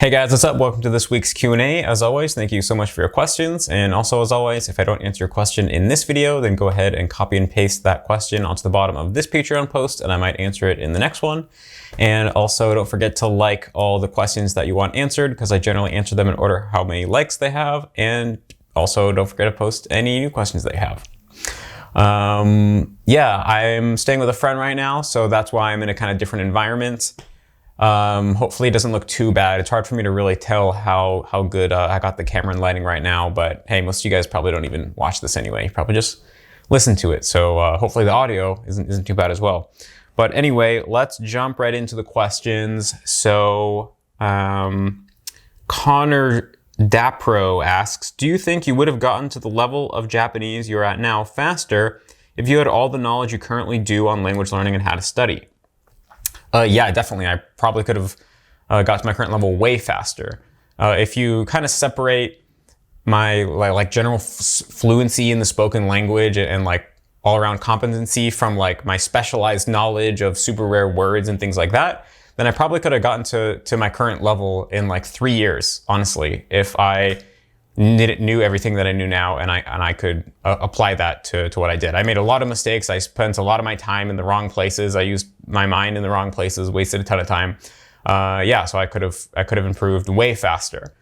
Hey guys, what's up? Welcome to this week's Q&A. As always, thank you so much for your questions. And also, as always, if I don't answer your question in this video, then go ahead and copy and paste that question onto the bottom of this Patreon post, and I might answer it in the next one. And also, don't forget to like all the questions that you want answered, because I generally answer them in order how many likes they have. And also, don't forget to post any new questions that you have. Yeah, I'm staying with a friend right now, so that's why I'm in a kind of different environment. Hopefully it doesn't look too bad. It's hard for me to really tell how good I got the camera and lighting right now, but hey, most of you guys probably don't even watch this anyway. You probably just listen to it. So hopefully the audio isn't too bad as well. But anyway, let's jump right into the questions. So Connor Dapro asks, do you think you would have gotten to the level of Japanese you're at now faster if you had all the knowledge you currently do on language learning and how to study? Yeah, definitely. I probably could have got to my current level way faster. If you kind of separate my like general fluency in the spoken language and like all around competency from like my specialized knowledge of super rare words and things like that, then I probably could have gotten to my current level in like 3 years, honestly, if I knew everything that I knew now and I could apply that to what I did. I made a lot of mistakes. I spent a lot of my time in the wrong places. I used my mind in the wrong places, wasted a ton of time. Yeah, so I could have improved way faster.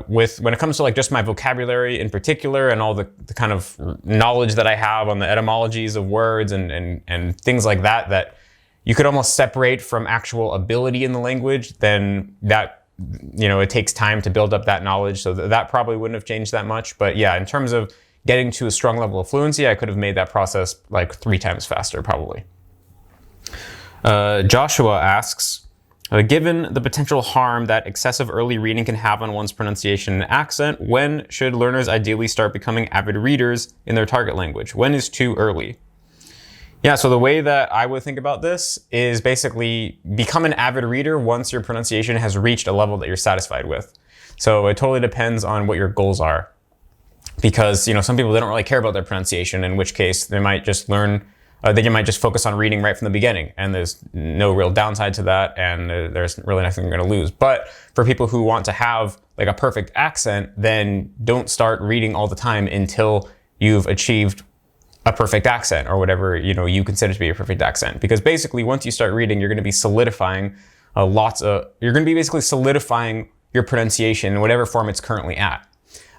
When it comes to like just my vocabulary in particular and all the kind of knowledge that I have on the etymologies of words and things like that you could almost separate from actual ability in the language, then that, you know, it takes time to build up that knowledge, so that probably wouldn't have changed that much. But yeah, in terms of getting to a strong level of fluency, I could have made that process like 3 times faster, probably. Joshua asks, given the potential harm that excessive early reading can have on one's pronunciation and accent, when should learners ideally start becoming avid readers in their target language? When is too early? Yeah, so the way that I would think about this is basically become an avid reader once your pronunciation has reached a level that you're satisfied with. So it totally depends on what your goals are. Because, you know, some people, they don't really care about their pronunciation, in which case they might just learn, they might just focus on reading right from the beginning, and there's no real downside to that, and there's really nothing you're going to lose. But for people who want to have like a perfect accent, then don't start reading all the time until you've achieved a perfect accent, or whatever, you know, you consider to be a perfect accent. Because basically, once you start reading, you're going to be solidifying basically solidifying your pronunciation in whatever form it's currently at.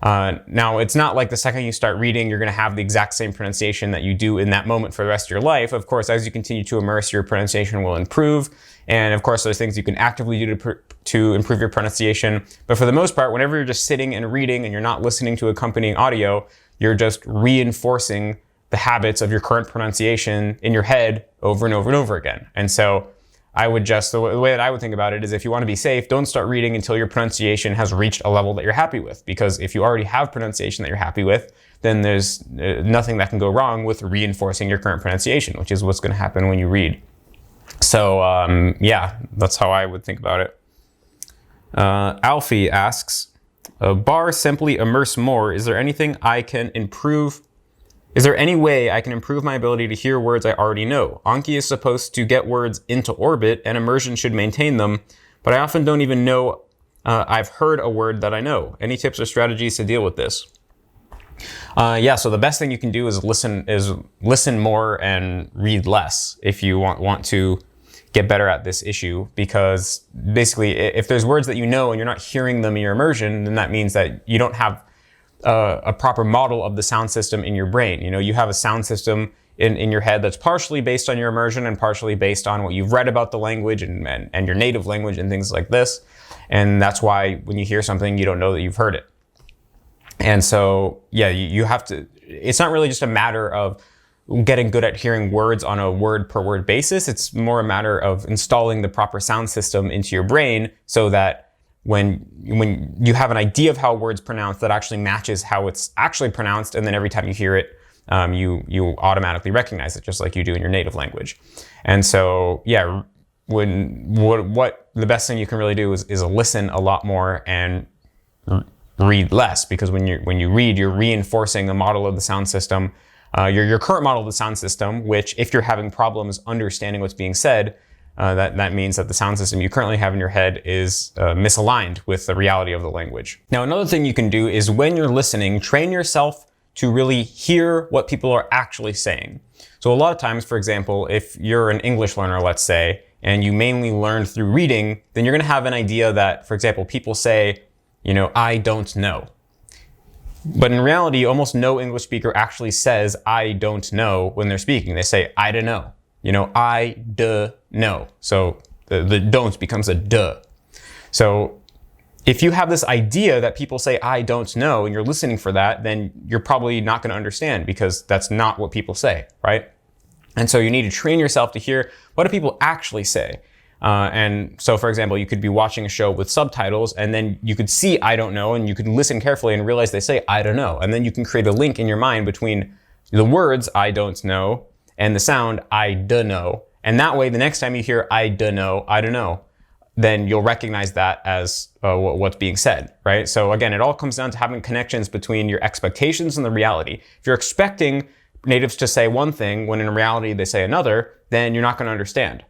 Now, it's not like the second you start reading, you're going to have the exact same pronunciation that you do in that moment for the rest of your life. Of course, as you continue to immerse, your pronunciation will improve. And of course, there's things you can actively do to improve your pronunciation. But for the most part, whenever you're just sitting and reading and you're not listening to accompanying audio, you're just reinforcing the habits of your current pronunciation in your head over and over and over again. And so I would just, the way that I would think about it is, if you want to be safe, don't start reading until your pronunciation has reached a level that you're happy with. Because if you already have pronunciation that you're happy with, then there's nothing that can go wrong with reinforcing your current pronunciation, which is what's going to happen when you read. So yeah, that's how I would think about it. Alfie asks, bar simply immerse more, is there anything I can improve? Is there any way I can improve my ability to hear words I already know? Anki is supposed to get words into orbit, and immersion should maintain them, but I often don't even know I've heard a word that I know. Any tips or strategies to deal with this? Yeah, so the best thing you can do is listen more and read less if you want to get better at this issue. Because basically, if there's words that you know and you're not hearing them in your immersion, then that means that you don't have a proper model of the sound system in your brain. You know, you have a sound system in your head that's partially based on your immersion and partially based on what you've read about the language and your native language and things like this. And that's why when you hear something, you don't know that you've heard it. And so, yeah, you have to, it's not really just a matter of getting good at hearing words on a word per word basis. It's more a matter of installing the proper sound system into your brain so that when you have an idea of how a word's pronounced, that actually matches how it's actually pronounced, and then every time you hear it, you automatically recognize it, just like you do in your native language. And so, yeah, what the best thing you can really do is listen a lot more and read less, because when you read, you're reinforcing a model of the sound system, your current model of the sound system, which, if you're having problems understanding what's being said, that means that the sound system you currently have in your head is misaligned with the reality of the language. Now, another thing you can do is when you're listening, train yourself to really hear what people are actually saying. So a lot of times, for example, if you're an English learner, let's say, and you mainly learn through reading, then you're going to have an idea that, for example, people say, I don't know. But in reality, almost no English speaker actually says, I don't know when they're speaking. They say, I don't know. I duh know. So the don't becomes a duh. So if you have this idea that people say, I don't know, and you're listening for that, then you're probably not going to understand because that's not what people say, right? And so you need to train yourself to hear what do people actually say. And so, for example, you could be watching a show with subtitles and then you could see I don't know and you could listen carefully and realize they say I don't know. And then you can create a link in your mind between the words I don't know and the sound I do know. And that way, the next time you hear I don't know, then you'll recognize that as what's being said, right? So again, it all comes down to having connections between your expectations and the reality. If you're expecting natives to say one thing when in reality they say another, then you're not going to understand.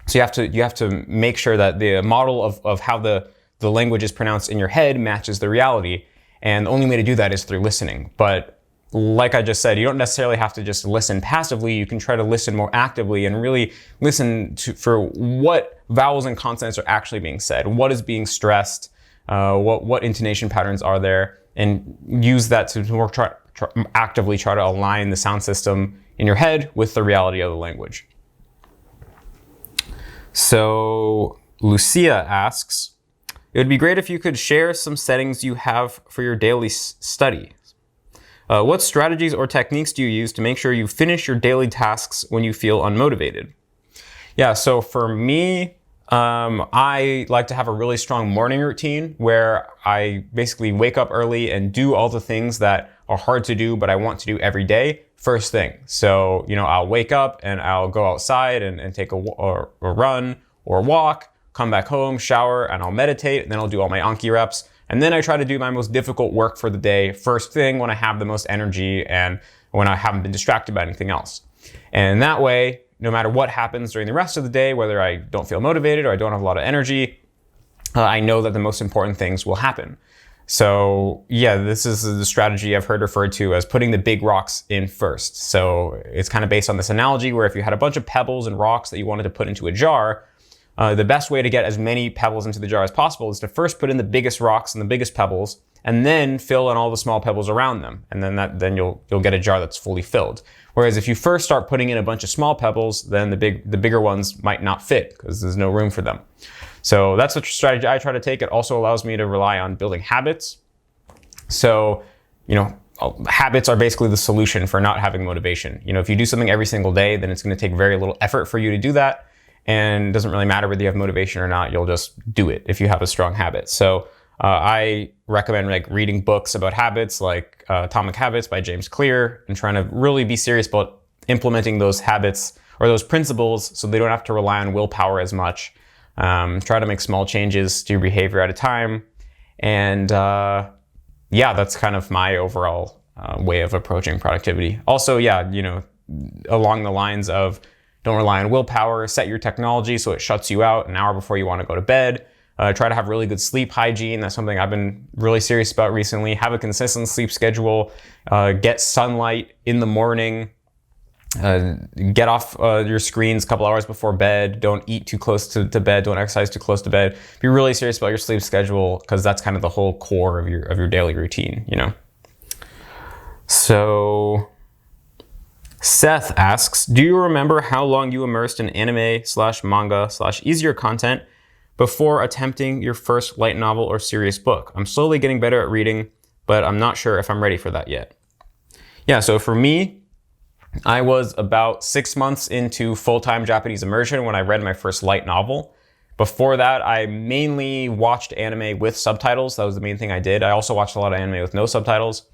So you have to make sure that the model of how the language is pronounced in your head matches the reality. And the only way to do that is through listening. But like I just said, you don't necessarily have to just listen passively. You can try to listen more actively and really listen for what vowels and consonants are actually being said, what is being stressed, what intonation patterns are there, and use that to actively try to align the sound system in your head with the reality of the language. So Lucia asks, it would be great if you could share some settings you have for your daily study. What strategies or techniques do you use to make sure you finish your daily tasks when you feel unmotivated? Yeah, so for me, I like to have a really strong morning routine where I basically wake up early and do all the things that are hard to do, but I want to do every day first thing. So, I'll wake up and I'll go outside and take a run or walk, come back home, shower, and I'll meditate, and then I'll do all my Anki reps. And then I try to do my most difficult work for the day first thing when I have the most energy and when I haven't been distracted by anything else. And that way, no matter what happens during the rest of the day, whether I don't feel motivated or I don't have a lot of energy, I know that the most important things will happen. So yeah, this is the strategy I've heard referred to as putting the big rocks in first. So it's kind of based on this analogy where if you had a bunch of pebbles and rocks that you wanted to put into a jar, the best way to get as many pebbles into the jar as possible is to first put in the biggest rocks and the biggest pebbles, and then fill in all the small pebbles around them. And then you'll get a jar that's fully filled. Whereas if you first start putting in a bunch of small pebbles, then the bigger ones might not fit because there's no room for them. So that's the strategy I try to take. It also allows me to rely on building habits. So, habits are basically the solution for not having motivation. If you do something every single day, then it's going to take very little effort for you to do that. And it doesn't really matter whether you have motivation or not, you'll just do it if you have a strong habit. So I recommend reading books about habits like Atomic Habits by James Clear and trying to really be serious about implementing those habits or those principles so they don't have to rely on willpower as much. Try to make small changes to your behavior at a time. And that's kind of my overall way of approaching productivity. Also, along the lines of don't rely on willpower, set your technology so it shuts you out an hour before you want to go to bed. Try to have really good sleep hygiene. That's something I've been really serious about recently. Have a consistent sleep schedule. Get sunlight in the morning. Get off your screens a couple hours before bed. Don't eat too close to bed. Don't exercise too close to bed. Be really serious about your sleep schedule because that's kind of the whole core of your daily routine, So Seth asks, do you remember how long you immersed in anime/manga/easier content before attempting your first light novel or serious book? I'm slowly getting better at reading, but I'm not sure if I'm ready for that yet. Yeah, so for me, I was about 6 months into full-time Japanese immersion when I read my first light novel. Before that, I mainly watched anime with subtitles. That was the main thing I did. I also watched a lot of anime with no subtitles.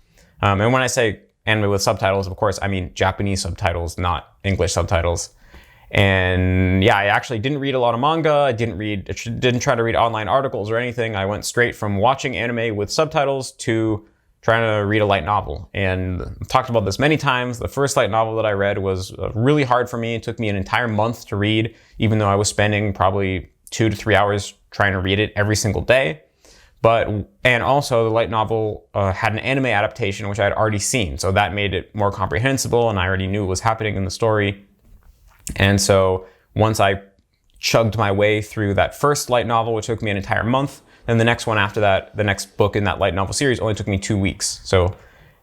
And when I say anime with subtitles, of course, I mean Japanese subtitles, not English subtitles. And yeah, I actually didn't read a lot of manga. I didn't try to read online articles or anything. I went straight from watching anime with subtitles to trying to read a light novel. And I've talked about this many times. The first light novel that I read was really hard for me. It took me an entire month to read, even though I was spending probably 2 to 3 hours trying to read it every single day. And also the light novel had an anime adaptation, which I had already seen. So that made it more comprehensible, and I already knew what was happening in the story. And so once I chugged my way through that first light novel, which took me an entire month, then the next one after that, the next book in that light novel series, only took me 2 weeks. So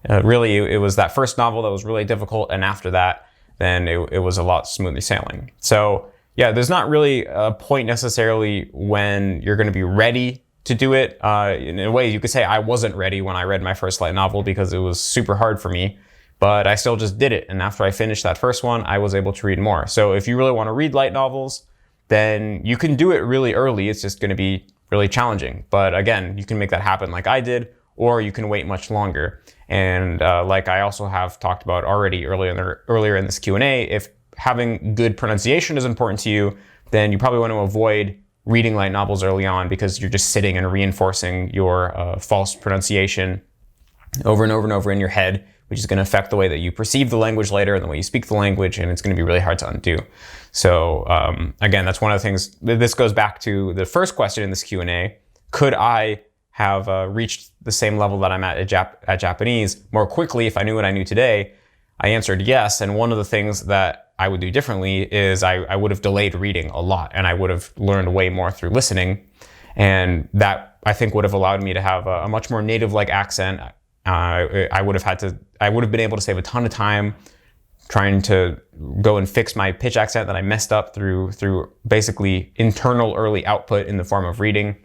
really, it was that first novel that was really difficult. And after that, then it was a lot smoothly sailing. So yeah, there's not really a point necessarily when you're going to be ready to do it. In a way, you could say I wasn't ready when I read my first light novel because it was super hard for me, but I still just did it. And after I finished that first one, I was able to read more. So if you really want to read light novels, then you can do it really early. It's just going to be really challenging. But again, you can make that happen like I did, or you can wait much longer. And like I also have talked about already earlier in this Q&A, if having good pronunciation is important to you, then you probably want to avoid reading light novels early on because you're just sitting and reinforcing your false pronunciation over and over and over in your head, which is going to affect the way that you perceive the language later and the way you speak the language, and it's going to be really hard to undo. So again, that's one of the things. This goes back to the first question in this Q&A. Could I have reached the same level that I'm at Japanese more quickly if I knew what I knew today? I answered yes, and one of the things that I would do differently is I would have delayed reading a lot, and I would have learned way more through listening, and that I think would have allowed me to have a much more native-like accent. I would have been able to save a ton of time trying to go and fix my pitch accent that I messed up through basically internal early output in the form of reading.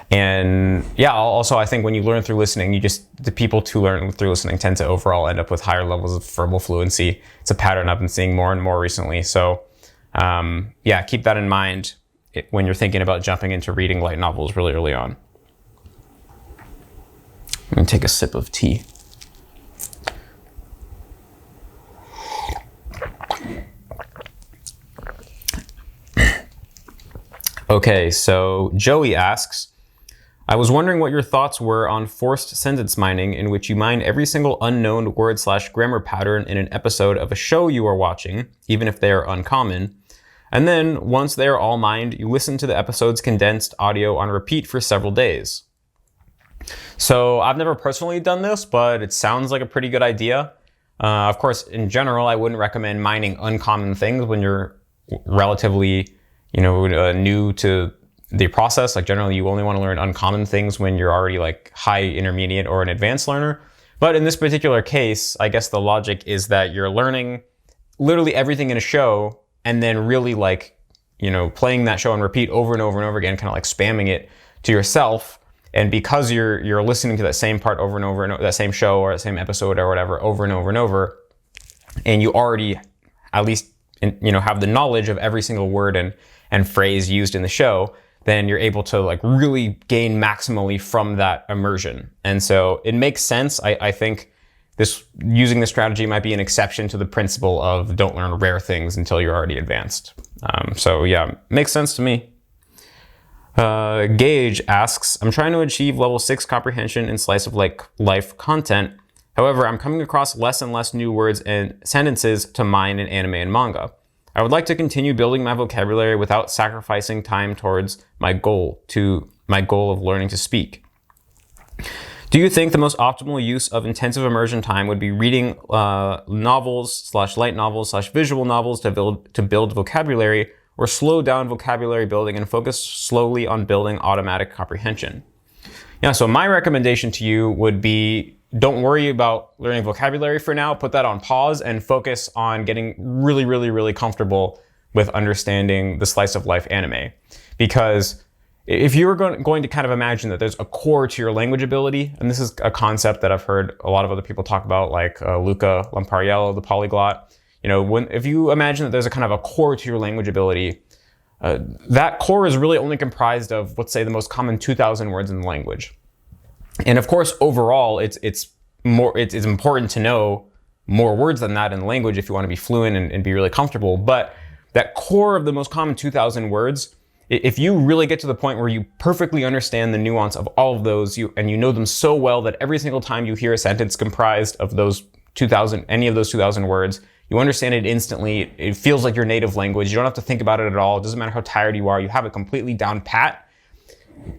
And yeah, also I think when you learn through listening, the people who learn through listening tend to overall end up with higher levels of verbal fluency. It's a pattern I've been seeing more and more recently. So yeah, keep that in mind when you're thinking about jumping into reading light novels really early on. I'm gonna take a sip of tea. Okay, so Joey asks, I was wondering what your thoughts were on forced sentence mining, in which you mine every single unknown word/grammar pattern in an episode of a show you are watching, even if they are uncommon. And then, once they are all mined, you listen to the episode's condensed audio on repeat for several days. So I've never personally done this, but it sounds like a pretty good idea. Of course, in general, I wouldn't recommend mining uncommon things when you're relatively, new to the process. Like generally, you only want to learn uncommon things when you're already like high, intermediate, or an advanced learner. But in this particular case, I guess the logic is that you're learning literally everything in a show and then really playing that show on repeat over and over and over again, kind of like spamming it to yourself. And because you're listening to that same part over and over, and that same show or that same episode or whatever over and over and over, and you already at least have the knowledge of every single word and phrase used in the show, then you're able to really gain maximally from that immersion. And so it makes sense. I think using this strategy might be an exception to the principle of don't learn rare things until you're already advanced. So yeah, makes sense to me. Gage asks, I'm trying to achieve level 6 comprehension in slice of life content. However, I'm coming across less and less new words and sentences to mine in anime and manga. I would like to continue building my vocabulary without sacrificing time towards my goal of learning to speak. Do you think the most optimal use of intensive immersion time would be reading novels/light novels/visual novels to build vocabulary, or slow down vocabulary building and focus slowly on building automatic comprehension? Yeah, so my recommendation to you would be, don't worry about learning vocabulary for now. Put that on pause and focus on getting really, really, really comfortable with understanding the slice of life anime. Because if you're going to kind of imagine that there's a core to your language ability, and this is a concept that I've heard a lot of other people talk about, like Luca Lampariello, the polyglot. If you imagine that there's a kind of a core to your language ability, that core is really only comprised of, let's say, the most common 2,000 words in the language. And of course, overall, it's important to know more words than that in the language if you want to be fluent and be really comfortable. But that core of the most common 2,000 words if you really get to the point where you perfectly understand the nuance of all of those, and you know them so well that every single time you hear a sentence comprised of those 2,000, any of those 2,000 words, you understand it instantly. It feels like your native language. You don't have to think about it at all. It doesn't matter how tired you are. You have it completely down pat.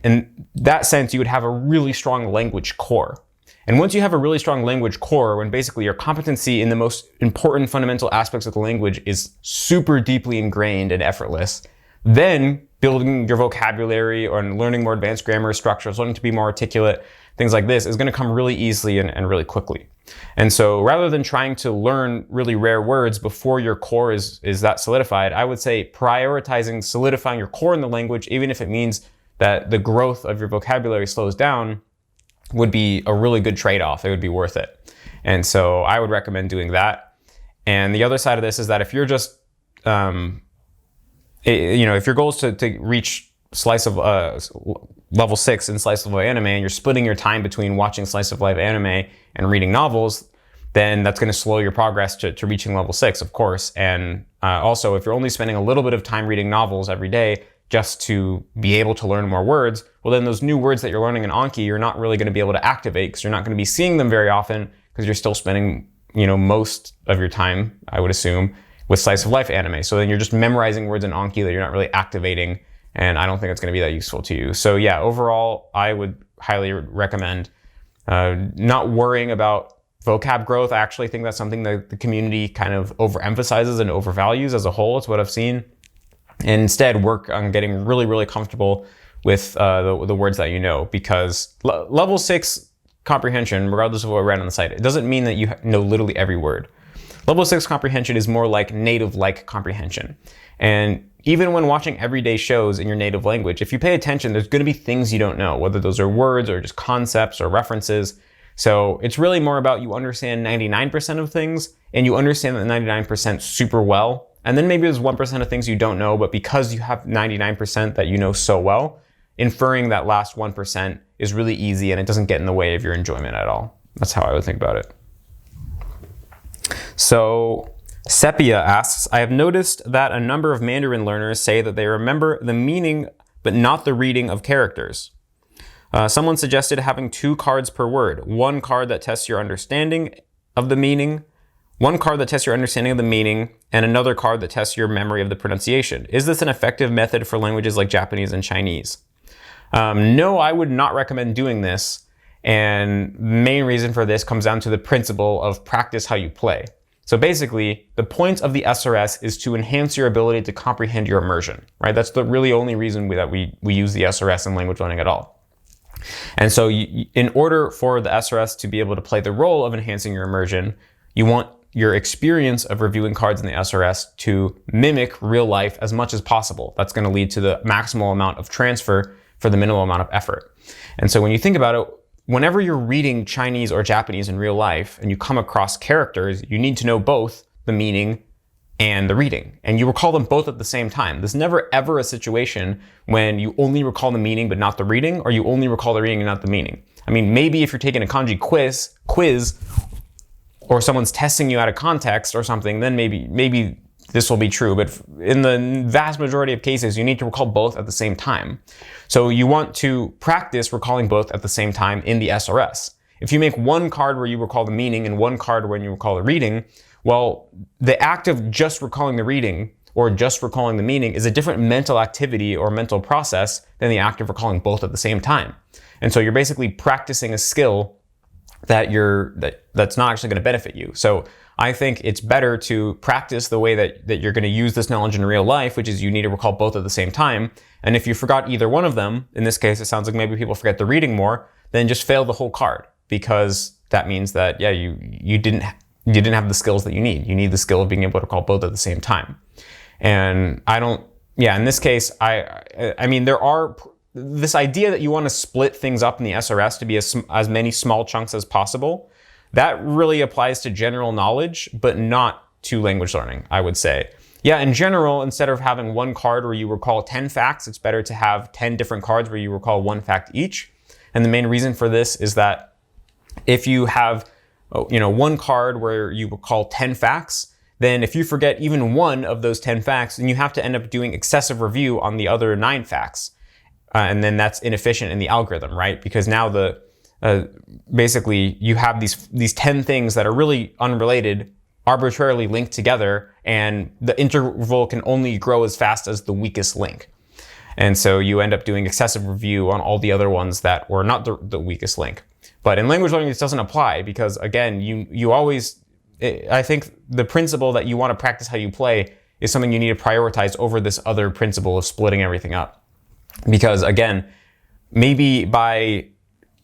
In that sense, you would have a really strong language core. And once you have a really strong language core, when basically your competency in the most important fundamental aspects of the language is super deeply ingrained and effortless, then building your vocabulary or learning more advanced grammar structures, learning to be more articulate, things like this is going to come really easily and really quickly. And so rather than trying to learn really rare words before your core is that solidified, I would say prioritizing solidifying your core in the language, even if it means that the growth of your vocabulary slows down, would be a really good trade-off. It would be worth it. And so I would recommend doing that. And the other side of this is that if you're just, if your goal is to reach slice of level 6 in slice of life anime, and you're splitting your time between watching slice of life anime and reading novels, then that's going to slow your progress to reaching level 6, of course. And also, if you're only spending a little bit of time reading novels every day just to be able to learn more words, well, then those new words that you're learning in Anki, you're not really going to be able to activate because you're not going to be seeing them very often because you're still spending, most of your time, I would assume, with slice of life anime. So then you're just memorizing words in Anki that you're not really activating, and I don't think it's going to be that useful to you. So yeah, overall, I would highly recommend not worrying about vocab growth. I actually think that's something that the community kind of overemphasizes and overvalues as a whole. It's what I've seen. And instead work on getting really, really comfortable with the words that you know, because level 6 comprehension, regardless of what I read on the site, it doesn't mean that you know literally every word. Level 6 comprehension is more like native-like comprehension. And even when watching everyday shows in your native language, if you pay attention, there's going to be things you don't know, whether those are words or just concepts or references. So it's really more about you understand 99% of things, and you understand that 99% super well. And then maybe there's 1% of things you don't know, but because you have 99% that you know so well, inferring that last 1% is really easy and it doesn't get in the way of your enjoyment at all. That's how I would think about it. So Sepia asks, I have noticed that a number of Mandarin learners say that they remember the meaning but not the reading of characters. Someone suggested having 2 cards per word, one card that tests your understanding of the meaning, one card that tests your understanding of the meaning, and another card that tests your memory of the pronunciation. Is this an effective method for languages like Japanese and Chinese? No, I would not recommend doing this. And the main reason for this comes down to the principle of practice how you play. So basically, the point of the SRS is to enhance your ability to comprehend your immersion, right? That's the really only reason that we use the SRS in language learning at all. And so in order for the SRS to be able to play the role of enhancing your immersion, you want your experience of reviewing cards in the SRS to mimic real life as much as possible. That's going to lead to the maximal amount of transfer for the minimal amount of effort. And so when you think about it, whenever you're reading Chinese or Japanese in real life and you come across characters, you need to know both the meaning and the reading. And you recall them both at the same time. There's never ever a situation when you only recall the meaning but not the reading, or you only recall the reading and not the meaning. I mean, maybe if you're taking a kanji quiz, or someone's testing you out of context or something, then maybe this will be true. But in the vast majority of cases, you need to recall both at the same time. So you want to practice recalling both at the same time in the SRS. If you make one card where you recall the meaning and one card when you recall the reading, well, the act of just recalling the reading or just recalling the meaning is a different mental activity or mental process than the act of recalling both at the same time. And so you're basically practicing a skill that's not actually going to benefit you. So I think it's better to practice the way that you're going to use this knowledge in real life, which is you need to recall both at the same time. And if you forgot either one of them, in this case, it sounds like maybe people forget the reading more, then just fail the whole card, because that means that, yeah, you didn't have the skills that you need. You need the skill of being able to recall both at the same time. And in this case, I mean, there are this idea that you want to split things up in the SRS to be as many small chunks as possible. That really applies to general knowledge, but not to language learning, I would say. Yeah, in general, instead of having one card where you recall 10 facts, it's better to have 10 different cards where you recall 1 fact each. And the main reason for this is that if you have, one card where you recall 10 facts, then if you forget even one of those 10 facts, then you have to end up doing excessive review on the other 9 facts. And then that's inefficient in the algorithm, right? Because now basically you have these 10 things that are really unrelated, arbitrarily linked together, and the interval can only grow as fast as the weakest link. And so you end up doing excessive review on all the other ones that were not the weakest link. But in language learning, this doesn't apply because, again, you always, I think the principle that you want to practice how you play is something you need to prioritize over this other principle of splitting everything up. Because, again, maybe by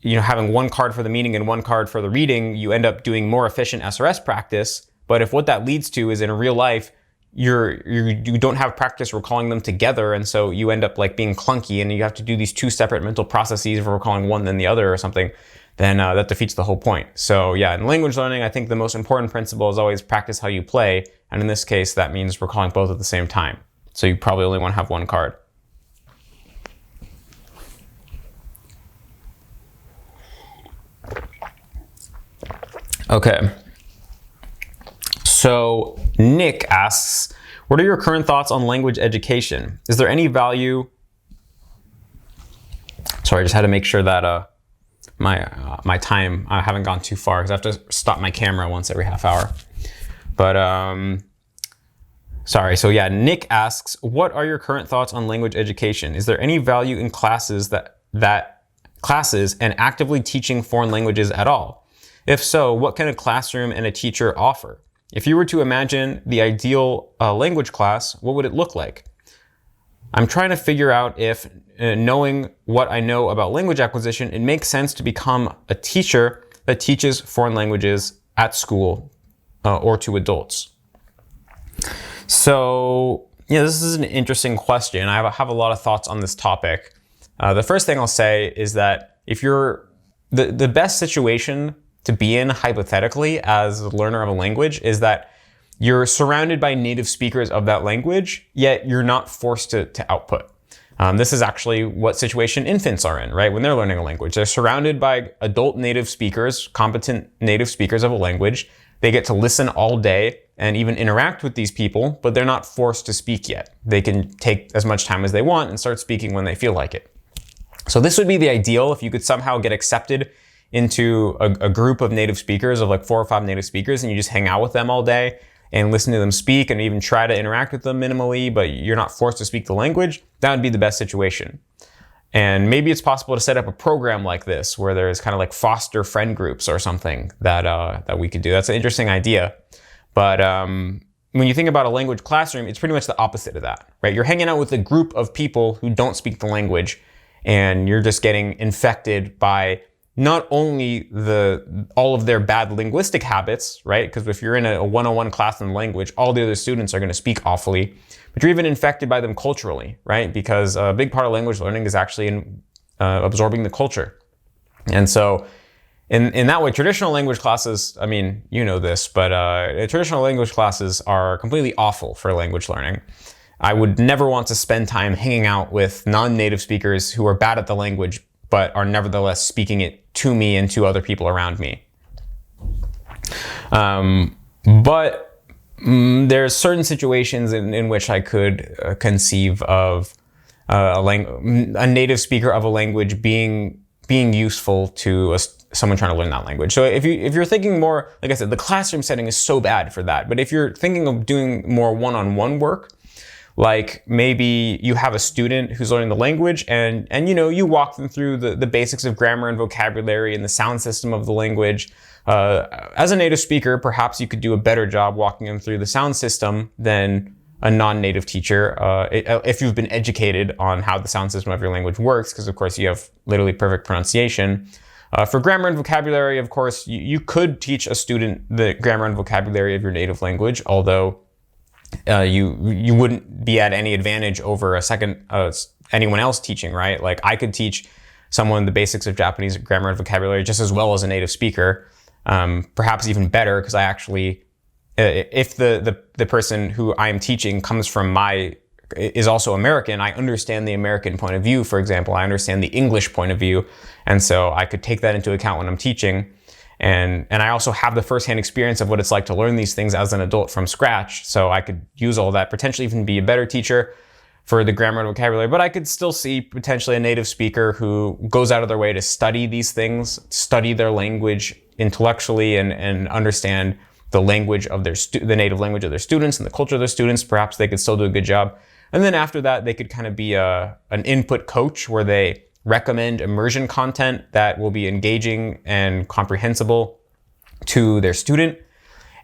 having one card for the meaning and one card for the reading, you end up doing more efficient SRS practice. But if what that leads to is in real life, you don't have practice recalling them together, and so you end up like being clunky and you have to do these 2 separate mental processes for recalling one then the other or something, then that defeats the whole point. So yeah, in language learning, I think the most important principle is always practice how you play. And in this case, that means recalling both at the same time. So you probably only want to have one card. Okay. So Nick asks, what are your current thoughts on language education? Is there any value? Sorry, I just had to make sure that my time, I haven't gone too far because I have to stop my camera once every half hour. But sorry. So yeah, Nick asks, what are your current thoughts on language education? Is there any value in classes classes and actively teaching foreign languages at all? If so, what can a classroom and a teacher offer? If you were to imagine the ideal language class, what would it look like? I'm trying to figure out if, knowing what I know about language acquisition, it makes sense to become a teacher that teaches foreign languages at school or to adults. So, yeah, this is an interesting question. I have a lot of thoughts on this topic. The first thing I'll say is that if you're the best situation to be in hypothetically as a learner of a language is that you're surrounded by native speakers of that language, yet you're not forced to output. This is actually what situation infants are in, right? When they're learning a language, they're surrounded by adult native speakers, competent native speakers of a language. They get to listen all day and even interact with these people, but they're not forced to speak yet. They can take as much time as they want and start speaking when they feel like it. So this would be the ideal if you could somehow get accepted into a group of native speakers of like 4 or 5 native speakers, and you just hang out with them all day and listen to them speak and even try to interact with them minimally, but you're not forced to speak the language. That would be the best situation. And maybe it's possible to set up a program like this where there's kind of like foster friend groups or something that we could do. That's an interesting idea. But when you think about a language classroom, it's pretty much the opposite of that, right? You're hanging out with a group of people who don't speak the language, and you're just getting infected by not only all of their bad linguistic habits, right? Because if you're in a 101 class in language, all the other students are going to speak awfully, but you're even infected by them culturally, right? Because a big part of language learning is actually in absorbing the culture. And so in that way, traditional language classes, I mean, you know this, but traditional language classes are completely awful for language learning. I would never want to spend time hanging out with non-native speakers who are bad at the language, but are nevertheless speaking it to me and to other people around me. But there's certain situations in which I could conceive of a native speaker of a language being useful to someone trying to learn that language. So if you're thinking more, like I said, the classroom setting is so bad for that. But if you're thinking of doing more one-on-one work, like maybe you have a student who's learning the language and you walk them through the basics of grammar and vocabulary and the sound system of the language. As a native speaker, perhaps you could do a better job walking them through the sound system than a non-native teacher, if you've been educated on how the sound system of your language works, because of course you have literally perfect pronunciation. For grammar and vocabulary, of course, you could teach a student the grammar and vocabulary of your native language, although you wouldn't be at any advantage over anyone else teaching, right? Like I could teach someone the basics of Japanese grammar and vocabulary just as well as a native speaker, perhaps even better, because I actually, if the person who I am teaching is also American, I understand the American point of view, for example. I understand the English point of view, and so I could take that into account when I'm teaching. And I also have the firsthand experience of what it's like to learn these things as an adult from scratch. So I could use all that, potentially even be a better teacher for the grammar and vocabulary, but I could still see potentially a native speaker who goes out of their way to study these things, study their language intellectually, and understand the language of the native language of their students and the culture of their students. Perhaps they could still do a good job. And then after that, they could kind of be an input coach where they recommend immersion content that will be engaging and comprehensible to their student.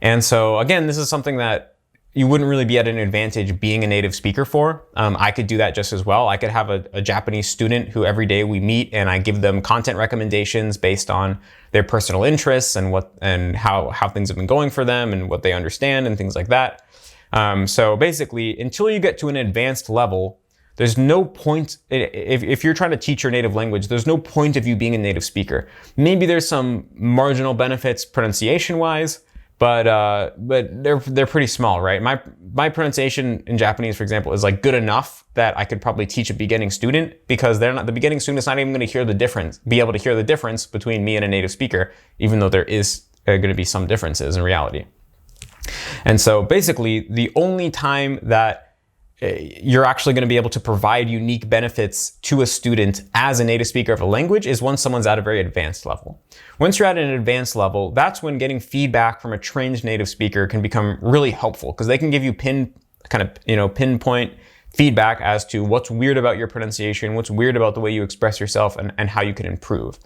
And so again, this is something that you wouldn't really be at an advantage being a native speaker for. I could do that just as well. I could have a Japanese student who every day we meet and I give them content recommendations based on their personal interests and how things have been going for them and what they understand and things like that. So basically, until you get to an advanced level, there's no point, if you're trying to teach your native language, there's no point of you being a native speaker. Maybe there's some marginal benefits pronunciation-wise, but they're pretty small, right? My pronunciation in Japanese, for example, is like good enough that I could probably teach a beginning student, because the beginning student's not even going to be able to hear the difference between me and a native speaker, even though there is going to be some differences in reality. And so basically, the only time that you're actually going to be able to provide unique benefits to a student as a native speaker of a language is when someone's at a very advanced level. Once you're at an advanced level, that's when getting feedback from a trained native speaker can become really helpful, because they can give you pinpoint feedback as to what's weird about your pronunciation, what's weird about the way you express yourself, and how you can improve.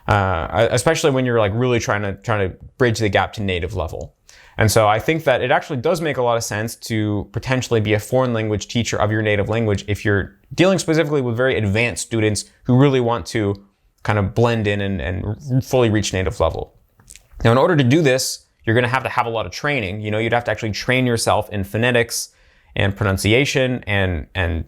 Especially when you're like really trying to bridge the gap to native level. And so I think that it actually does make a lot of sense to potentially be a foreign language teacher of your native language if you're dealing specifically with very advanced students who really want to kind of blend in and fully reach native level. Now, in order to do this, you're going to have a lot of training. You'd have to actually train yourself in phonetics and pronunciation and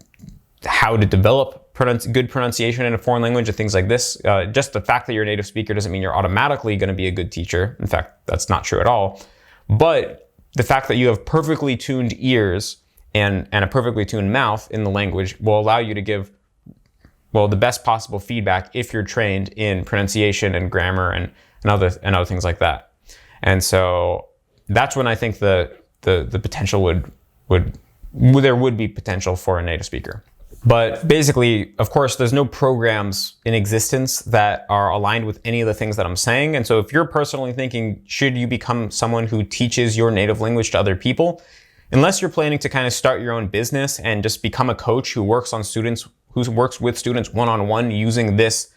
how to develop good pronunciation in a foreign language and things like this. Just the fact that you're a native speaker doesn't mean you're automatically going to be a good teacher. In fact, that's not true at all. But the fact that you have perfectly tuned ears and a perfectly tuned mouth in the language will allow you to give, the best possible feedback if you're trained in pronunciation and grammar and other things like that. And so that's when I think the potential there would be potential for a native speaker. But basically, of course, there's no programs in existence that are aligned with any of the things that I'm saying. And so if you're personally thinking, should you become someone who teaches your native language to other people? Unless you're planning to kind of start your own business and just become a coach who works with students one-on-one using this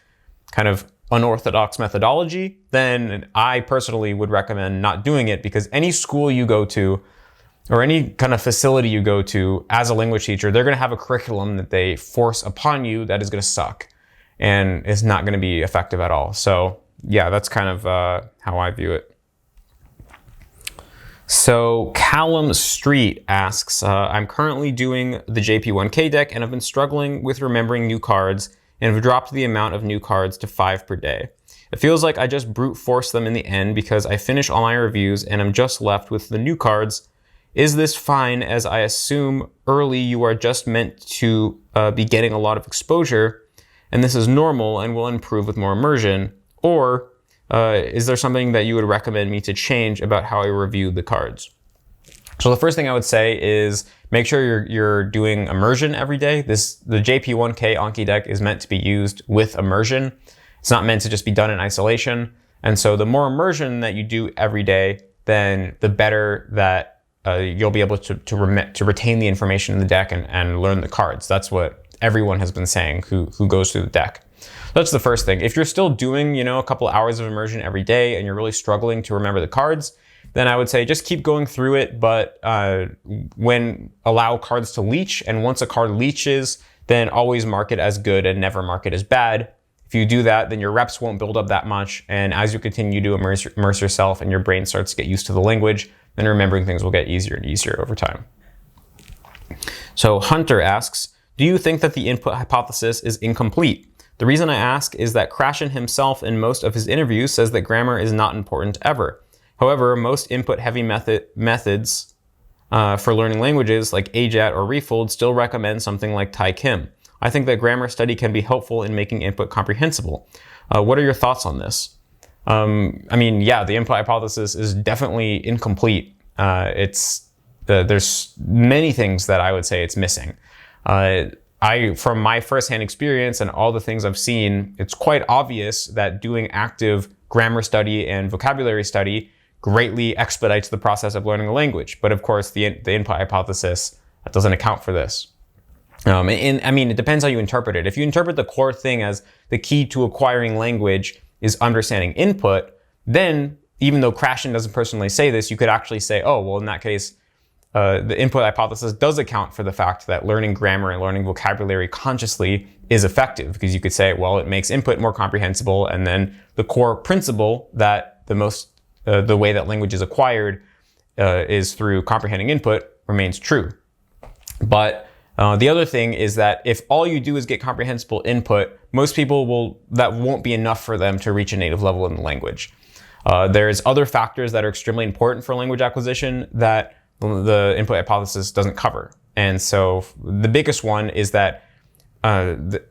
kind of unorthodox methodology, then I personally would recommend not doing it, because any school you go to or any kind of facility you go to as a language teacher, they're going to have a curriculum that they force upon you that is going to suck and is not going to be effective at all. So yeah, that's kind of how I view it. So Callum Street asks, I'm currently doing the JP1K deck and I've been struggling with remembering new cards and have dropped the amount of new cards to 5 per day. It feels like I just brute force them in the end because I finish all my reviews and I'm just left with the new cards. Is this fine, as I assume early you are just meant to be getting a lot of exposure and this is normal and will improve with more immersion? Or is there something that you would recommend me to change about how I review the cards? So the first thing I would say is make sure you're doing immersion every day. The JP1K Anki deck is meant to be used with immersion. It's not meant to just be done in isolation. And so the more immersion that you do every day, then the better that you'll be able to retain the information in the deck and learn the cards. That's what everyone has been saying who goes through the deck. That's the first thing. If you're still doing, a couple hours of immersion every day and you're really struggling to remember the cards, then I would say just keep going through it, but allow cards to leech. And once a card leeches, then always mark it as good and never mark it as bad. If you do that, then your reps won't build up that much. And as you continue to immerse yourself and your brain starts to get used to the language, then remembering things will get easier and easier over time. So Hunter asks, do you think that the input hypothesis is incomplete? The reason I ask is that Krashen himself in most of his interviews says that grammar is not important ever. However, most input-heavy methods for learning languages like AJAT or Refold still recommend something like Tai Kim. I think that grammar study can be helpful in making input comprehensible. What are your thoughts on this? I mean, yeah, the input hypothesis is definitely incomplete. There's many things that I would say it's missing. From my firsthand experience and all the things I've seen, it's quite obvious that doing active grammar study and vocabulary study greatly expedites the process of learning a language. But of course, the input hypothesis doesn't account for this. And I mean, it depends how you interpret it. If you interpret the core thing as the key to acquiring language is understanding input, then even though Krashen doesn't personally say this, you could actually say, oh, well, in that case, the input hypothesis does account for the fact that learning grammar and learning vocabulary consciously is effective, because you could say, well, it makes input more comprehensible, and then the core principle that the way that language is acquired is through comprehending input remains true. But the other thing is that if all you do is get comprehensible input, most people that won't be enough for them to reach a native level in the language. There's other factors that are extremely important for language acquisition that the input hypothesis doesn't cover. And so the biggest one is that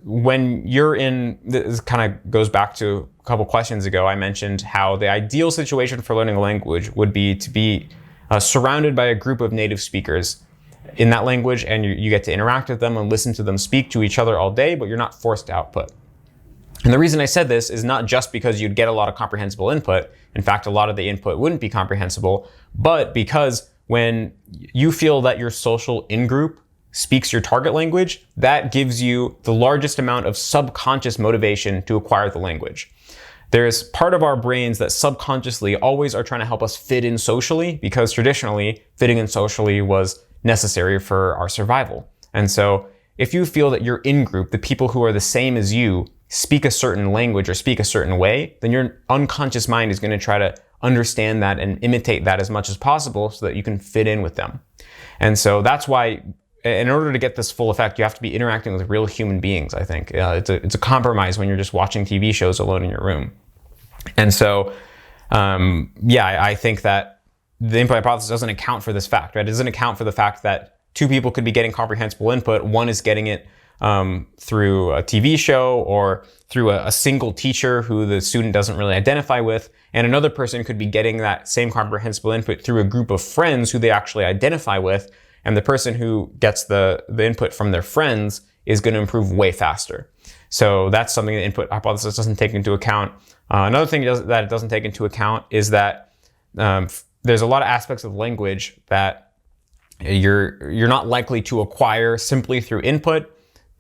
when you're this kind of goes back to a couple questions ago, I mentioned how the ideal situation for learning a language would be to be surrounded by a group of native speakers in that language, and you get to interact with them and listen to them speak to each other all day, but you're not forced to output. And the reason I said this is not just because you'd get a lot of comprehensible input. In fact, a lot of the input wouldn't be comprehensible, but because when you feel that your social in-group speaks your target language, that gives you the largest amount of subconscious motivation to acquire the language. There's part of our brains that subconsciously always are trying to help us fit in socially, because traditionally fitting in socially was necessary for our survival. And so if you feel that your in-group, the people who are the same as you, speak a certain language or speak a certain way, then your unconscious mind is going to try to understand that and imitate that as much as possible so that you can fit in with them. And so that's why, in order to get this full effect, you have to be interacting with real human beings, I think. It's a compromise when you're just watching TV shows alone in your room. And so, I think that the input hypothesis doesn't account for this fact, right? It doesn't account for the fact that two people could be getting comprehensible input. One is getting it through a TV show or through a single teacher who the student doesn't really identify with. And another person could be getting that same comprehensible input through a group of friends who they actually identify with. And the person who gets the input from their friends is going to improve way faster. So that's something the input hypothesis doesn't take into account. Another thing that it doesn't take into account is that there's a lot of aspects of language that you're not likely to acquire simply through input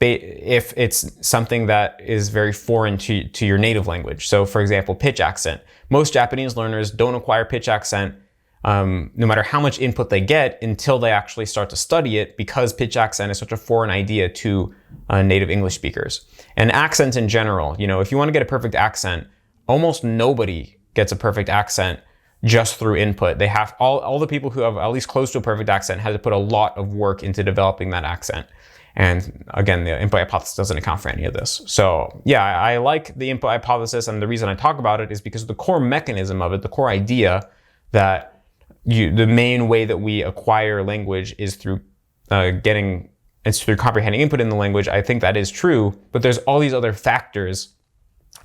if it's something that is very foreign to your native language. So for example, pitch accent. Most Japanese learners don't acquire pitch accent no matter how much input they get until they actually start to study it, because pitch accent is such a foreign idea to native English speakers. And accents in general, if you want to get a perfect accent, almost nobody gets a perfect accent just through input. They have all the people who have at least close to a perfect accent had to put a lot of work into developing that accent. And again, the input hypothesis doesn't account for any of this. So yeah, I like the input hypothesis, and the reason I talk about it is because the core mechanism of it, the core idea that the main way that we acquire language is through through comprehending input in the language. I think that is true, but there's all these other factors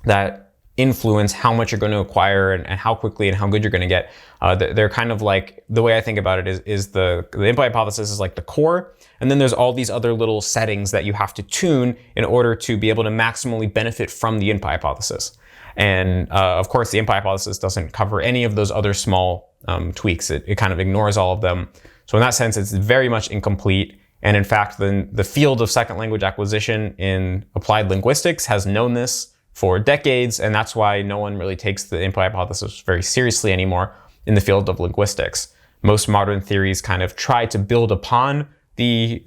that influence how much you're going to acquire and how quickly and how good you're going to get. They're kind of like, the way I think about it is the input hypothesis is like the core, and then there's all these other little settings that you have to tune in order to be able to maximally benefit from the input hypothesis. And of course, the input hypothesis doesn't cover any of those other small tweaks. It kind of ignores all of them. So in that sense, it's very much incomplete. And in fact, the field of second language acquisition in applied linguistics has known this for decades, and that's why no one really takes the input hypothesis very seriously anymore in the field of linguistics. Most modern theories kind of try to build upon the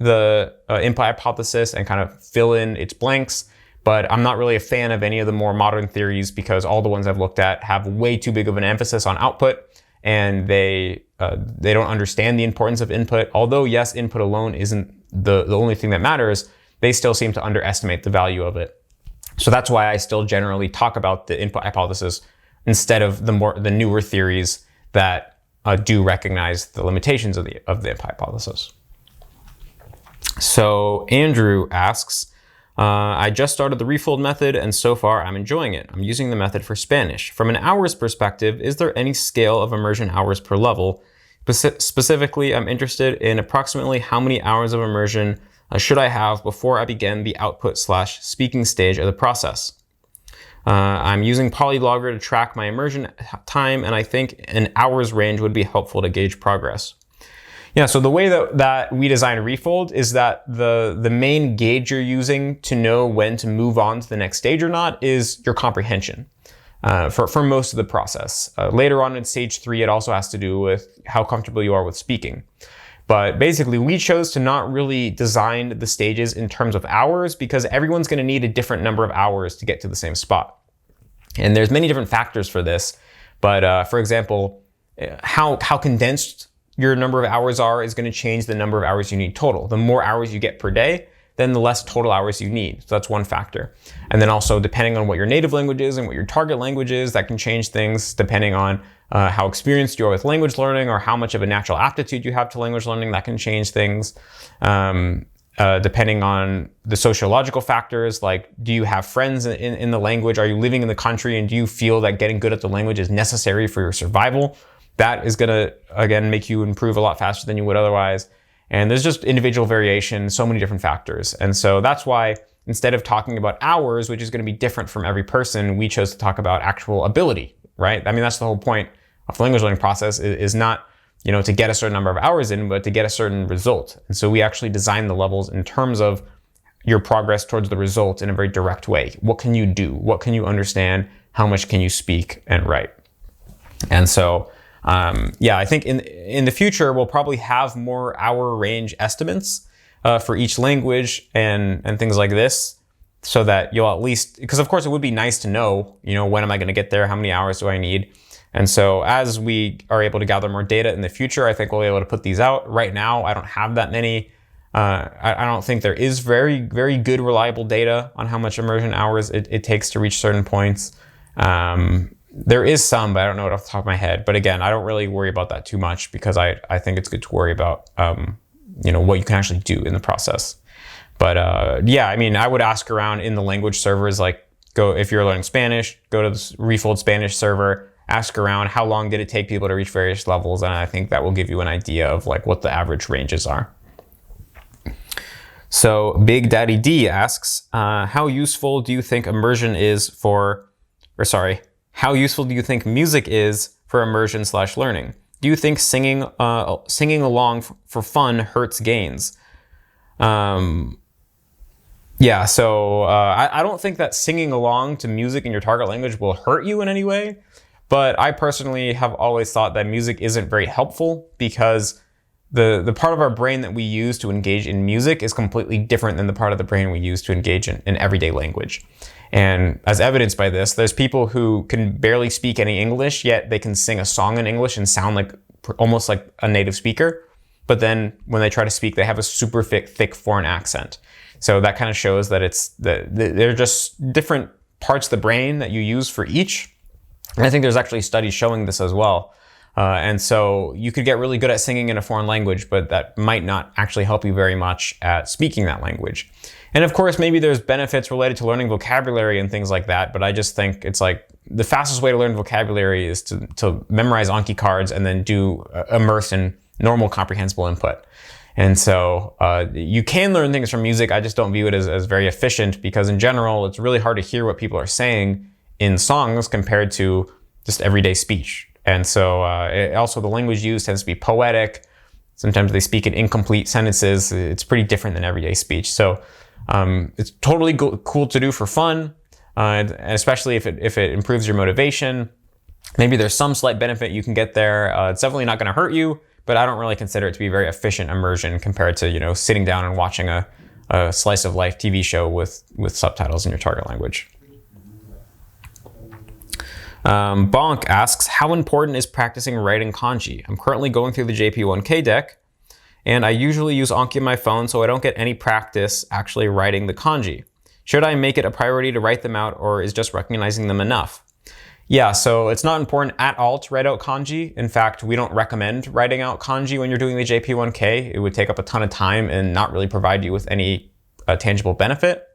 input hypothesis and kind of fill in its blanks, but I'm not really a fan of any of the more modern theories because all the ones I've looked at have way too big of an emphasis on output, and they don't understand the importance of input. Although yes, input alone isn't the only thing that matters, they still seem to underestimate the value of it. So that's why I still generally talk about the input hypothesis instead of the newer theories that do recognize the limitations of the input hypothesis. So Andrew asks, I just started the refold method, and so far I'm enjoying it. I'm using the method for Spanish. From an hours perspective, is there any scale of immersion hours per level? Specifically, I'm interested in approximately how many hours of immersion should I have before I begin the output/speaking stage of the process. I'm using Polylogger to track my immersion time, and I think an hours range would be helpful to gauge progress. Yeah, so the way that we design Refold is that the main gauge you're using to know when to move on to the next stage or not is your comprehension for most of the process. Later on in stage 3, it also has to do with how comfortable you are with speaking. But basically, we chose to not really design the stages in terms of hours because everyone's going to need a different number of hours to get to the same spot. And there's many different factors for this. But for example, how condensed your number of hours are is going to change the number of hours you need total. The more hours you get per day, then the less total hours you need. So that's one factor. And then also, depending on what your native language is and what your target language is, that can change things depending on how experienced you are with language learning or how much of a natural aptitude you have to language learning. That can change things. Depending on the sociological factors, like do you have friends in the language? Are you living in the country and do you feel that getting good at the language is necessary for your survival? That is going to, again, make you improve a lot faster than you would otherwise. And there's just individual variation, so many different factors. And so that's why instead of talking about hours, which is going to be different from every person, we chose to talk about actual ability, right? I mean, that's the whole point of the language learning process is not, to get a certain number of hours in, but to get a certain result. And so we actually design the levels in terms of your progress towards the result in a very direct way. What can you do? What can you understand? How much can you speak and write? And so, I think in the future, we'll probably have more hour range estimates for each language and things like this, so that you'll at least, because of course it would be nice to know, when am I going to get there? How many hours do I need? And so as we are able to gather more data in the future, I think we'll be able to put these out. Right now, I don't have that many. I don't think there is very, very good reliable data on how much immersion hours it takes to reach certain points. There is some, but I don't know it off the top of my head. But again, I don't really worry about that too much because I think it's good to worry about, what you can actually do in the process. But I would ask around in the language servers, like if you're learning Spanish, go to the Refold Spanish server, ask around how long did it take people to reach various levels. And I think that will give you an idea of like what the average ranges are. So Big Daddy D asks, how useful do you think immersion is how useful do you think music is for immersion/learning? Do you think singing along for fun hurts gains? I don't think that singing along to music in your target language will hurt you in any way. But I personally have always thought that music isn't very helpful because the part of our brain that we use to engage in music is completely different than the part of the brain we use to engage in everyday language. And as evidenced by this, there's people who can barely speak any English, yet they can sing a song in English and sound like almost like a native speaker. But then when they try to speak, they have a super thick foreign accent. So that kind of shows that they're just different parts of the brain that you use for each. And I think there's actually studies showing this as well. And so you could get really good at singing in a foreign language, but that might not actually help you very much at speaking that language. And of course, maybe there's benefits related to learning vocabulary and things like that, but I just think it's like the fastest way to learn vocabulary is to memorize Anki cards and then do immerse in normal comprehensible input. And so you can learn things from music. I just don't view it as very efficient because in general, it's really hard to hear what people are saying in songs compared to just everyday speech. And so also the language used tends to be poetic. Sometimes they speak in incomplete sentences. It's pretty different than everyday speech. So it's totally cool to do for fun, and especially if it improves your motivation. Maybe there's some slight benefit you can get there. It's definitely not going to hurt you, but I don't really consider it to be very efficient immersion compared to sitting down and watching a slice of life TV show with subtitles in your target language. Bonk asks, how important is practicing writing kanji? I'm currently going through the JP1K deck, and I usually use Anki on my phone, so I don't get any practice actually writing the kanji. Should I make it a priority to write them out, or is just recognizing them enough? Yeah, so it's not important at all to write out kanji. In fact, we don't recommend writing out kanji when you're doing the JP1K. It would take up a ton of time and not really provide you with any tangible benefit.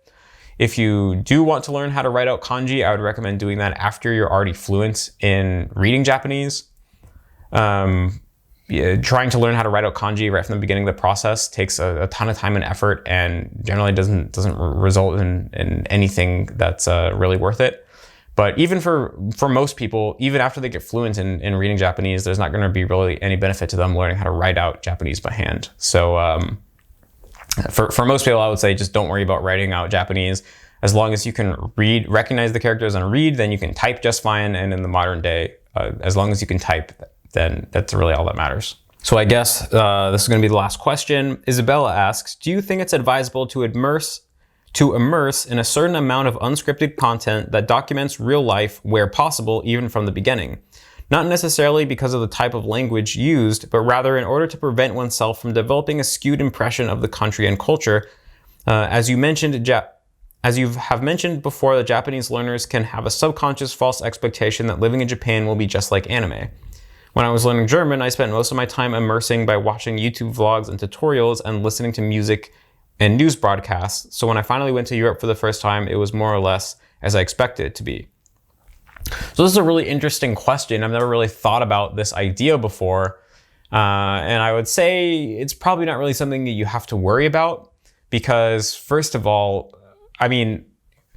If you do want to learn how to write out kanji, I would recommend doing that after you're already fluent in reading Japanese. Trying to learn how to write out kanji right from the beginning of the process takes a ton of time and effort, and generally doesn't result in anything that's really worth it. But even for most people, even after they get fluent in reading Japanese, there's not going to be really any benefit to them learning how to write out Japanese by hand. So for most people, I would say just don't worry about writing out Japanese. As long as you can recognize the characters and read, then you can type just fine. And in the modern day, as long as you can type, then that's really all that matters. So I guess this is going to be the last question. Isabella asks, do you think it's advisable to immerse in a certain amount of unscripted content that documents real life where possible, even from the beginning? Not necessarily because of the type of language used, but rather in order to prevent oneself from developing a skewed impression of the country and culture. As you have mentioned before, that Japanese learners can have a subconscious false expectation that living in Japan will be just like anime. When I was learning German, I spent most of my time immersing by watching YouTube vlogs and tutorials and listening to music and news broadcasts. So when I finally went to Europe for the first time, it was more or less as I expected it to be. So this is a really interesting question. I've never really thought about this idea before. And I would say it's probably not really something that you have to worry about, because first of all, I mean,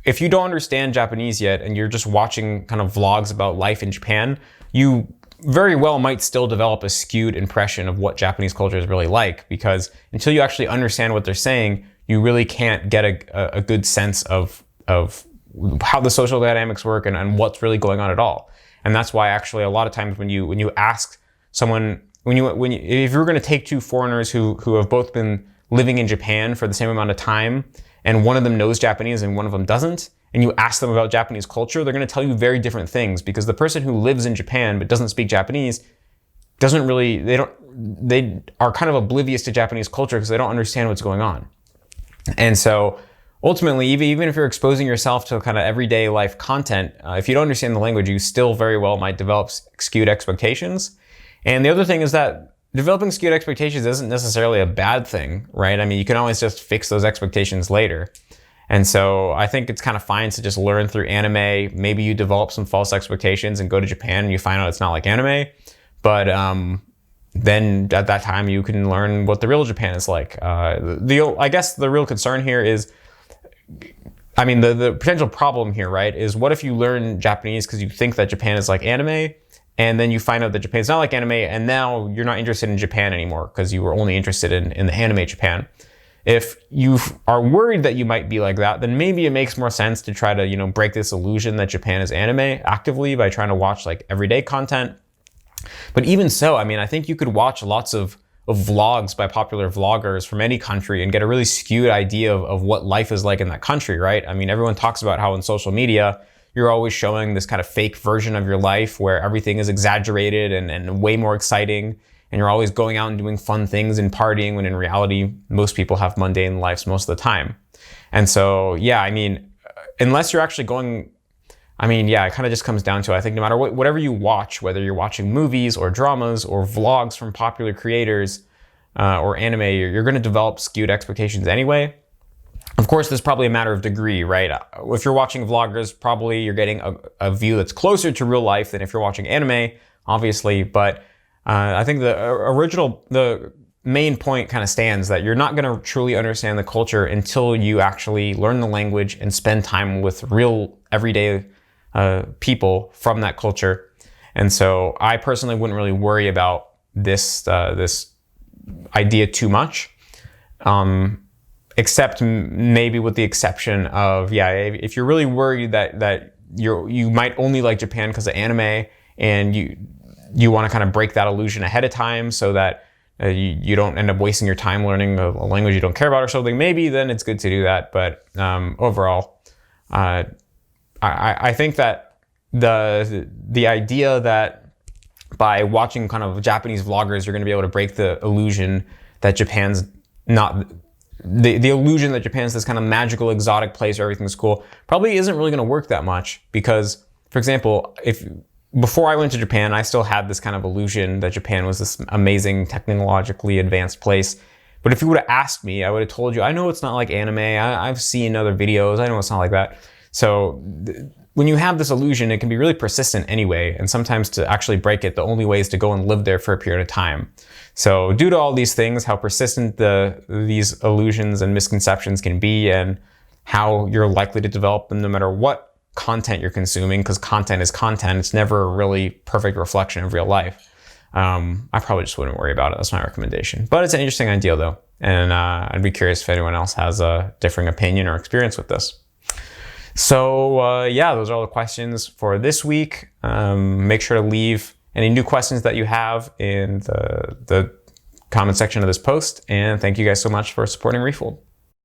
if you don't understand Japanese yet and you're just watching kind of vlogs about life in Japan, you very well might still develop a skewed impression of what Japanese culture is really like, because until you actually understand what they're saying, you really can't get a good sense of how the social dynamics work and what's really going on at all. And that's why actually a lot of times when you ask someone, if you're going to take two foreigners who have both been living in Japan for the same amount of time, and one of them knows Japanese and one of them doesn't, and you ask them about Japanese culture, they're going to tell you very different things, because the person who lives in Japan but doesn't speak Japanese they are kind of oblivious to Japanese culture because they don't understand what's going on. And so ultimately, even if you're exposing yourself to kind of everyday life content, if you don't understand the language, you still very well might develop skewed expectations. And the other thing is that developing skewed expectations isn't necessarily a bad thing, right? I mean, you can always just fix those expectations later. And so I think it's kind of fine to just learn through anime. Maybe you develop some false expectations and go to Japan and you find out it's not like anime. But then at that time, you can learn what the real Japan is like. I guess the real concern here is, I mean, the potential problem here, right, is what if you learn Japanese because you think that Japan is like anime, and then you find out that Japan's not like anime, and now you're not interested in Japan anymore because you were only interested in the anime Japan. If you are worried that you might be like that, then maybe it makes more sense to try to, break this illusion that Japan is anime actively by trying to watch like everyday content. But even so, I mean, I think you could watch lots of vlogs by popular vloggers from any country and get a really skewed idea of what life is like in that country, right? I mean, everyone talks about how in social media, you're always showing this kind of fake version of your life where everything is exaggerated and way more exciting. And you're always going out and doing fun things and partying, when in reality, most people have mundane lives most of the time. And so, yeah, I mean, unless you're actually going, I mean, yeah, it kind of just comes down to, I think no matter whatever you watch, whether you're watching movies or dramas or vlogs from popular creators or anime, you're going to develop skewed expectations anyway. Of course, there's probably a matter of degree, right? If you're watching vloggers, probably you're getting a view that's closer to real life than if you're watching anime, obviously. But I think the main point kind of stands that you're not going to truly understand the culture until you actually learn the language and spend time with real everyday people from that culture. And so I personally wouldn't really worry about this idea too much, except maybe with the exception of, if you're really worried that you might only like Japan because of anime, and you want to kind of break that illusion ahead of time so that you don't end up wasting your time learning a language you don't care about or something, maybe then it's good to do that. But overall, I think that the idea that by watching kind of Japanese vloggers, you're going to be able to break the illusion that Japan's not, the illusion that Japan's this kind of magical, exotic place where everything's cool, probably isn't really going to work that much. Because, for example, before I went to Japan, I still had this kind of illusion that Japan was this amazing, technologically advanced place. But if you would have asked me, I would have told you, I know it's not like anime. I've seen other videos. I know it's not like that. So when you have this illusion, it can be really persistent anyway. And sometimes to actually break it, the only way is to go and live there for a period of time. So due to all these things, how persistent these illusions and misconceptions can be, and how you're likely to develop them no matter what content you're consuming, because content is content. It's never a really perfect reflection of real life. I probably just wouldn't worry about it. That's my recommendation. But it's an interesting idea though. And I'd be curious if anyone else has a differing opinion or experience with this. So yeah, those are all the questions for this week. Make sure to leave any new questions that you have in the comment section of this post. And thank you guys so much for supporting Refold.